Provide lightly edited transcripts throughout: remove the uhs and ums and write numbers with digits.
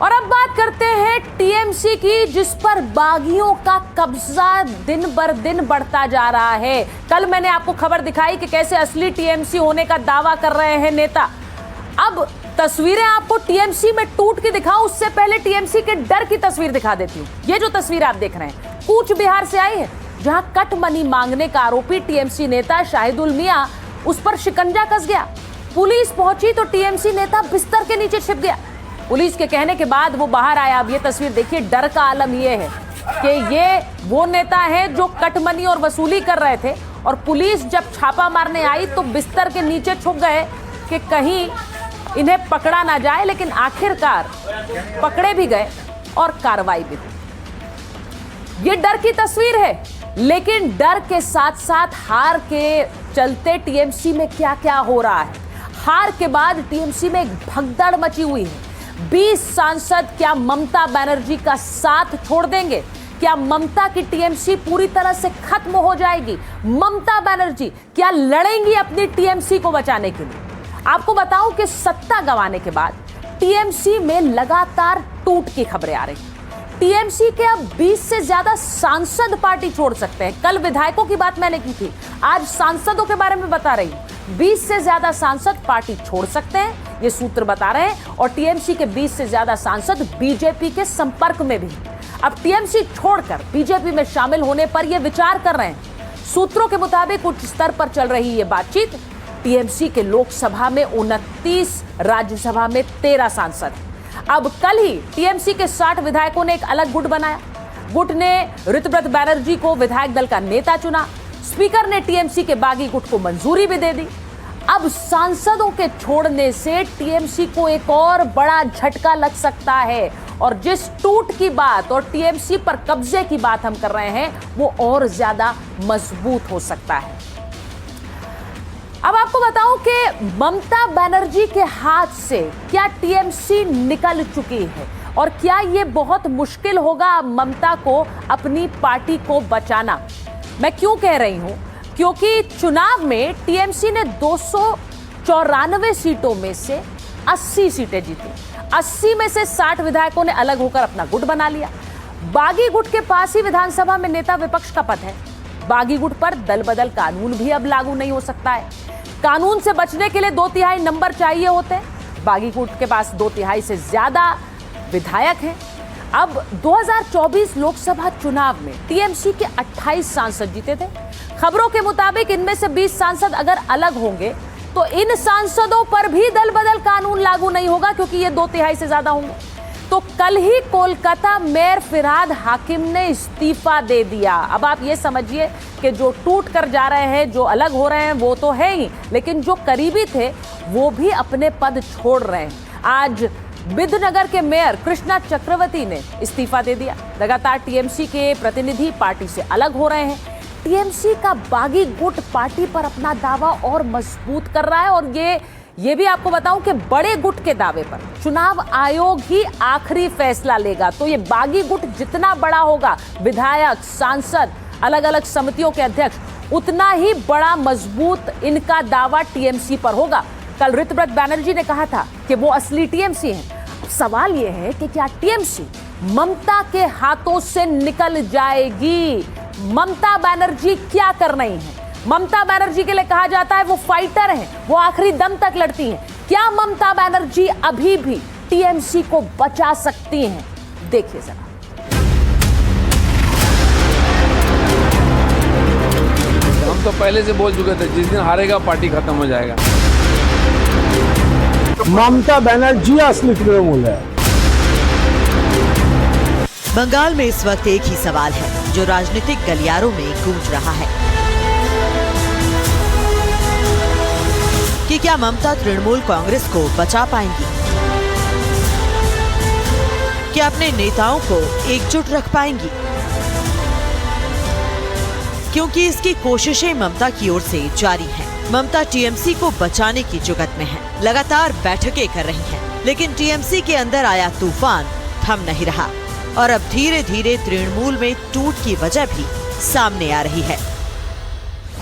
और अब बात करते हैं टीएमसी की, जिस पर बागियों का कब्जा दिन बर दिन बढ़ता जा रहा है। कल मैंने आपको खबर दिखाई कि कैसे असली टीएमसी होने का दावा कर रहे हैं नेता। अब तस्वीरें आपको टीएमसी में टूट के दिखाऊं, उससे पहले टीएमसी के डर की तस्वीर दिखा देती हूं। ये जो तस्वीर आप देख रहे हैं कूच बिहार से आई है, जहां कट मनी मांगने का आरोपी टीएमसी नेता शाहिदुल मियां, उस पर शिकंजा कस गया। पुलिस पहुंची तो टीएमसी नेता बिस्तर के नीचे छिप गया। पुलिस के कहने के बाद वो बाहर आया। अब ये तस्वीर देखिए, डर का आलम ये है कि ये वो नेता है जो कटमनी और वसूली कर रहे थे, और पुलिस जब छापा मारने आई तो बिस्तर के नीचे छुप गए कि कहीं इन्हें पकड़ा ना जाए। लेकिन आखिरकार पकड़े भी गए और कार्रवाई भी हुई। ये डर की तस्वीर है, लेकिन डर के साथ साथ हार के चलते टीएमसी में क्या क्या हो रहा है। हार के बाद टीएमसी में एक भगदड़ मची हुई है। 20 सांसद क्या ममता बनर्जी का साथ छोड़ देंगे? क्या ममता की टीएमसी पूरी तरह से खत्म हो जाएगी? ममता बनर्जी क्या लड़ेंगी अपनी टीएमसी को बचाने के लिए? आपको बताऊं कि सत्ता गंवाने के बाद टीएमसी में लगातार टूट की खबरें आ रही। टीएमसी के अब 20 से ज्यादा सांसद पार्टी छोड़ सकते हैं। कल विधायकों की बात मैंने की थी, आज सांसदों के बारे में बता रही हूं। 20 से ज्यादा सांसद पार्टी छोड़ सकते हैं, ये सूत्र बता रहे हैं। और टीएमसी के 20 से ज्यादा सांसद बीजेपी के संपर्क में भी। अब टीएमसी छोड़कर बीजेपी में शामिल होने पर यह विचार कर रहे हैं। सूत्रों के मुताबिक उच्च स्तर पर चल रही ये बातचीत। टीएमसी के लोकसभा में 29, राज्यसभा में 13 सांसद। अब कल ही टीएमसी के 60 विधायकों ने एक अलग गुट बनाया। गुट ने ऋतव्रत बैनर्जी को विधायक दल का नेता चुना। स्पीकर ने टीएमसी के बागी गुट को मंजूरी भी दे दी। अब सांसदों के छोड़ने से टीएमसी को एक और बड़ा झटका लग सकता है, और जिस टूट की बात और टीएमसी पर कब्जे की बात हम कर रहे हैं वो और ज्यादा मजबूत हो सकता है। अब आपको बताऊं कि ममता बनर्जी के हाथ से क्या टीएमसी निकल चुकी है, और क्या ये बहुत मुश्किल होगा ममता को अपनी पार्टी को बचाना। मैं क्यों कह रही हूं? क्योंकि चुनाव में टीएमसी ने 294 सीटों में से 80 सीटें जीती। 80 में से 60 विधायकों ने अलग होकर अपना गुट बना लिया। बागी गुट के पास ही विधानसभा में नेता विपक्ष का पद है। बागी गुट पर दल बदल कानून भी अब लागू नहीं हो सकता है। कानून से बचने के लिए 2/3 नंबर चाहिए होते हैं। बागी गुट के पास 2/3 से ज्यादा विधायक हैं। अब 2024 लोकसभा चुनाव में टीएमसी के 28 सांसद जीते थे। खबरों के मुताबिक इनमें से 20 सांसद अगर अलग होंगे तो इन सांसदों पर भी दल बदल कानून लागू नहीं होगा, क्योंकि ये 2/3 से ज्यादा होंगे। तो कल ही कोलकाता मेयर फिरहाद हाकिम ने इस्तीफा दे दिया। अब आप ये समझिए कि जो टूट कर जा रहे हैं, जो अलग हो रहे हैं वो तो है ही, लेकिन जो करीबी थे वो भी अपने पद छोड़ रहे हैं। आज विद्यनगर के मेयर कृष्णा चक्रवर्ती ने इस्तीफा दे दिया। लगातार टीएमसी के प्रतिनिधि पार्टी से अलग हो रहे हैं। टीएमसी का बागी गुट पार्टी पर अपना दावा और मजबूत कर रहा है। और ये भी आपको बताऊं कि बड़े गुट के दावे पर चुनाव आयोग ही आखिरी फैसला लेगा। तो ये बागी गुट जितना बड़ा होगा, विधायक, सांसद, अलग अलग समितियों के अध्यक्ष, उतना ही बड़ा मजबूत इनका दावा टीएमसी पर होगा। कल ऋतव्रत बैनर्जी ने कहा था कि वो असली टीएमसी हैं। सवाल ये है कि क्या टीएमसी ममता के हाथों से निकल जाएगी? ममता बनर्जी क्या कर रही हैं? ममता बनर्जी के लिए कहा जाता है वो फाइटर हैं, वो आखिरी दम तक लड़ती हैं। क्या ममता बनर्जी अभी भी टीएमसी को बचा सकती हैं? देखिए जरा। हम तो पहले से बोल चुके थे, जिस दिन हारेगा पार्टी खत्म हो जाएगा। ममता बनर्जी असली तृणमूल है। बंगाल में इस वक्त एक ही सवाल है जो राजनीतिक गलियारों में गूंज रहा है कि क्या ममता तृणमूल कांग्रेस को बचा पाएंगी? क्या अपने नेताओं को एकजुट रख पाएंगी? क्योंकि इसकी कोशिशें ममता की ओर से जारी हैं। ममता टीएमसी को बचाने की जुगत में है, लगातार बैठकें कर रही हैं, लेकिन टीएमसी के अंदर आया तूफान थम नहीं रहा और अब धीरे धीरे तृणमूल में टूट की वजह भी सामने आ रही है।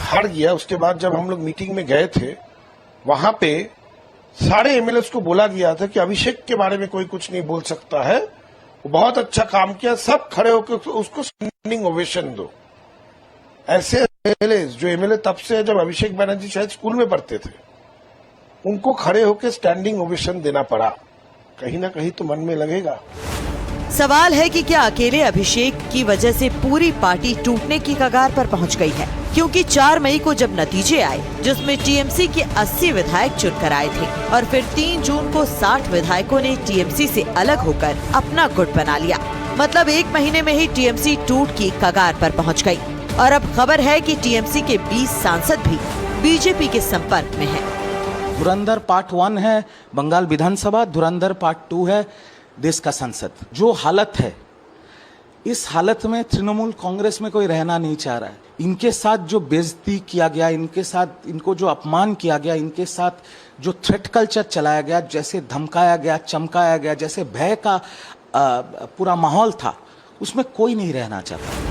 हार गया। उसके बाद जब हम लोग मीटिंग में गए थे, वहां पे सारे एमएलएस को बोला गया था कि अभिषेक के बारे में कोई कुछ नहीं बोल सकता है, वो बहुत अच्छा काम किया, सब खड़े होकर उसको स्टैंडिंग ओवेशन दो। ऐसे एमएलए जो एमएलए तब से है जब अभिषेक बनर्जी शायद स्कूल में पढ़ते थे, उनको खड़े होकर स्टैंडिंग ओवेशन देना पड़ा। कहीं ना कहीं तो मन में लगेगा। सवाल है कि क्या अकेले अभिषेक की वजह से पूरी पार्टी टूटने की कगार पर पहुंच गई है? क्योंकि 4 मई को जब नतीजे आए जिसमें टीएमसी के 80 विधायक चुनकर आए थे और फिर 3 जून को 60 विधायकों ने टीएमसी से अलग होकर अपना गुट बना लिया। मतलब 1 महीने में ही टीएमसी टूट की कगार पर पहुंच गई। और अब खबर है कि टीएमसी के 20 सांसद भी बीजेपी के संपर्क में हैं। धुरंधर पार्ट 1 है बंगाल विधानसभा, धुरंधर पार्ट 2 है देश का संसद। जो हालत है, इस हालत में तृणमूल कांग्रेस में कोई रहना नहीं चाह रहा है। इनके साथ जो बेइज्जती किया गया, इनके साथ इनको जो अपमान किया गया, इनके साथ जो थ्रेट कल्चर चलाया गया, जैसे धमकाया गया, चमकाया गया, जैसे भय का पूरा माहौल था, उसमें कोई नहीं रहना चाहता।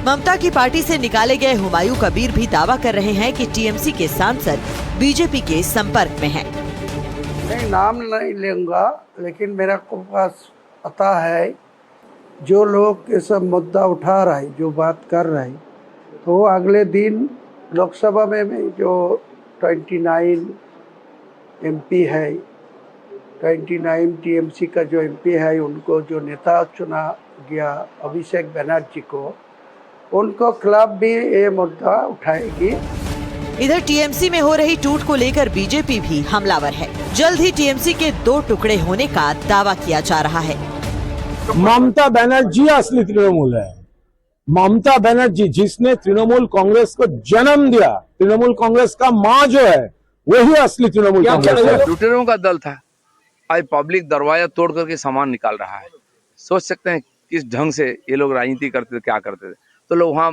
ममता की पार्टी से निकाले गए हुमायूं कबीर भी दावा कर रहे हैं कि टीएमसी के सांसद बीजेपी के संपर्क में हैं। नहीं, नाम नहीं लूंगा, लेकिन मेरा को पास पता है जो लोग ये सब मुद्दा उठा रहे, जो बात कर रहे, तो अगले दिन लोकसभा में जो 29 एमपी है, 29 टीएमसी का जो एमपी है, उनको जो नेता चुना गया अभिषेक बनर्जी को, उनको खिलाफ भी ये मुद्दा उठाएगी। इधर टीएमसी में हो रही टूट को लेकर बीजेपी भी हमलावर है। जल्द ही टीएमसी के 2 टुकड़े होने का दावा किया जा रहा है। ममता बनर्जी असली तृणमूल है। ममता बनर्जी जिसने तृणमूल कांग्रेस को जन्म दिया, तृणमूल कांग्रेस का माँ जो है, वही असली तृणमूल कांग्रेस है। लुटेरों का दल था, आज पब्लिक दरवाजा तोड़ करके सामान निकाल रहा है। सोच सकते हैं किस ढंग से ये लोग राजनीति करते थे, क्या करते थे। तो लोग वहाँ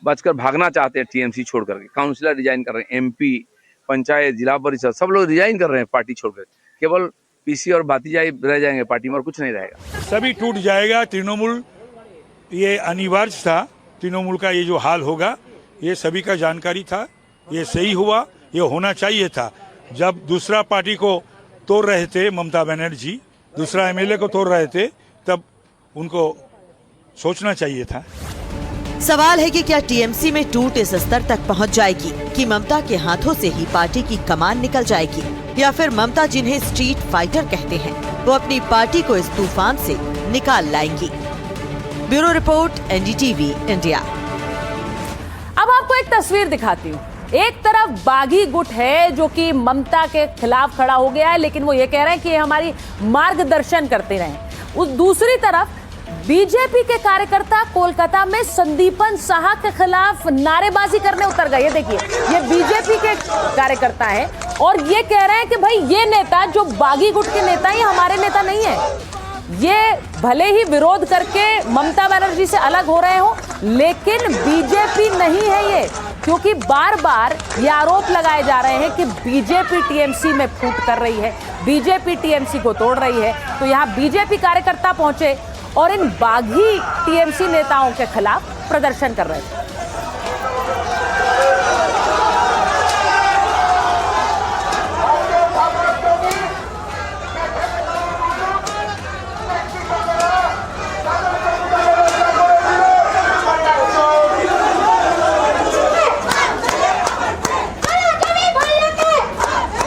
बचकर भागना चाहते हैं टीएमसी छोड़ करके। काउंसिलर रिजाइन कर रहे हैं, एमपी, पंचायत, जिला परिषद, सब लोग रिजाइन कर रहे हैं पार्टी छोड़कर। केवल पीसी और भातीजाई रह जाएंगे पार्टी में, और कुछ नहीं रहेगा। सभी टूट जाएगा। तृणमूल, ये अनिवार्य था। तृणमूल का ये जो हाल होगा, ये सभी का जानकारी था। ये सही हुआ, ये होना चाहिए था। जब दूसरा पार्टी को तोड़ रहे थे ममता बनर्जी, दूसरा एमएलए को तोड़ रहे थे, तब उनको सोचना चाहिए था। सवाल है कि क्या टीएमसी में टूट इस स्तर तक पहुंच जाएगी कि ममता के हाथों से ही पार्टी की कमान निकल जाएगी, या फिर ममता जिन्हें स्ट्रीट फाइटर कहते हैं, वो अपनी पार्टी को इस तूफान से निकाल लाएंगी। Bureau report, NDTV India. अब आपको एक तस्वीर दिखाती हूँ। एक तरफ बागी गुट है जो कि ममता के खिलाफ खड़ा हो गया है, लेकिन वो ये कह रहे हैं कि हमारी मार्गदर्शन करते रहें। उस दूसरी तरफ बीजेपी के कार्यकर्ता कोलकाता में संदीपन साहा के खिलाफ नारेबाजी करने उतर गए। ये देखिए, ये बीजेपी के कार्यकर्ता है और ये कह रहे हैं कि भाई ये नेता जो बागी गुट के नेता है, हमारे नेता नहीं है। ये भले ही विरोध करके ममता बनर्जी से अलग हो रहे हो, लेकिन बीजेपी नहीं है ये, क्योंकि बार बार ये आरोप लगाए जा रहे हैं कि बीजेपी टीएमसी में फूट कर रही है, बीजेपी टीएमसी को तोड़ रही है। तो यहाँ बीजेपी कार्यकर्ता पहुंचे और इन बागी टीएमसी नेताओं के खिलाफ प्रदर्शन कर रहे थे।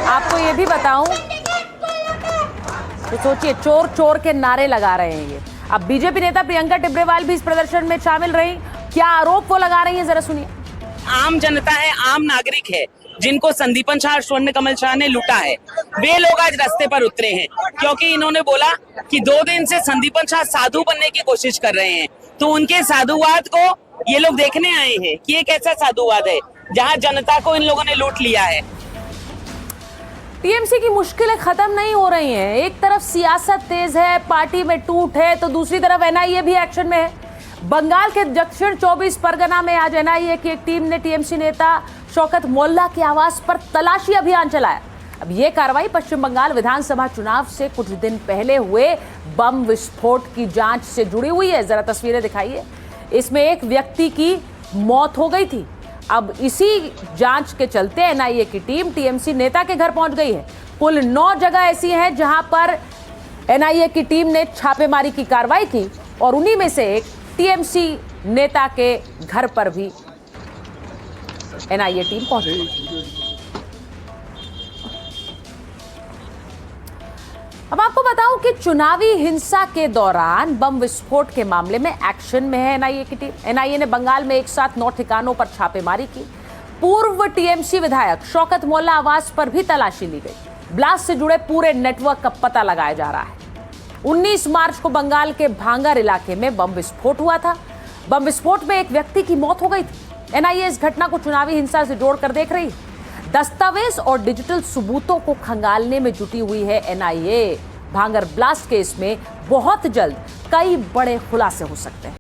आपको ये भी बताऊं तो सोचिए, चोर चोर के नारे लगा रहे हैं ये। अब बीजेपी नेता प्रियंका टिब्रेवाल भी इस प्रदर्शन में शामिल रही। क्या आरोप वो लगा रही हैं, जरा सुनिए। आम जनता है, आम नागरिक है, जिनको संदीपन शाह, स्वर्ण कमल शाह ने लूटा है, वे लोग आज रास्ते पर उतरे हैं, क्योंकि इन्होंने बोला कि 2 दिन से संदीपन शाह साधु बनने की कोशिश कर रहे हैं। तो उनके साधुवाद को ये लोग देखने आए हैं कि ये कैसा साधुवाद है, जहाँ जनता को इन लोगों ने लूट लिया है। टीएमसी की मुश्किलें खत्म नहीं हो रही हैं। एक तरफ सियासत तेज है, पार्टी में टूट है, तो दूसरी तरफ एनआईए भी एक्शन में है। बंगाल के दक्षिण 24 परगना में आज एनआईए की एक टीम ने टीएमसी नेता शौकत मोल्ला के आवास पर तलाशी अभियान चलाया। अब ये कार्रवाई पश्चिम बंगाल विधानसभा चुनाव से कुछ दिन पहले हुए बम विस्फोट की जांच से जुड़ी हुई है। जरा तस्वीरें दिखाइए। इसमें एक व्यक्ति की मौत हो गई थी। अब इसी जांच के चलते एनआईए की टीम टीएमसी नेता के घर पहुंच गई है। कुल 9 जगह ऐसी हैं जहां पर एनआईए की टीम ने छापेमारी की कार्रवाई की और उन्हीं में से एक टीएमसी नेता के घर पर भी एनआईए टीम पहुंची। अब आपको बताऊं कि चुनावी हिंसा के दौरान बम विस्फोट के मामले में एक्शन में है एनआईए की टीम। एनआईए ने बंगाल में एक साथ 9 ठिकानों पर छापेमारी की। पूर्व टीएमसी विधायक शौकत मोल्ला आवास पर भी तलाशी ली गई। ब्लास्ट से जुड़े पूरे नेटवर्क का पता लगाया जा रहा है। 19 मार्च को बंगाल के भांगर इलाके में बम विस्फोट हुआ था। बम विस्फोट में एक व्यक्ति की मौत हो गई थी। एनआईए इस घटना को चुनावी हिंसा से जोड़कर देख रही है। दस्तावेज और डिजिटल सबूतों को खंगालने में जुटी हुई है एनआईए। भांगर ब्लास्ट केस में बहुत जल्द कई बड़े खुलासे हो सकते हैं।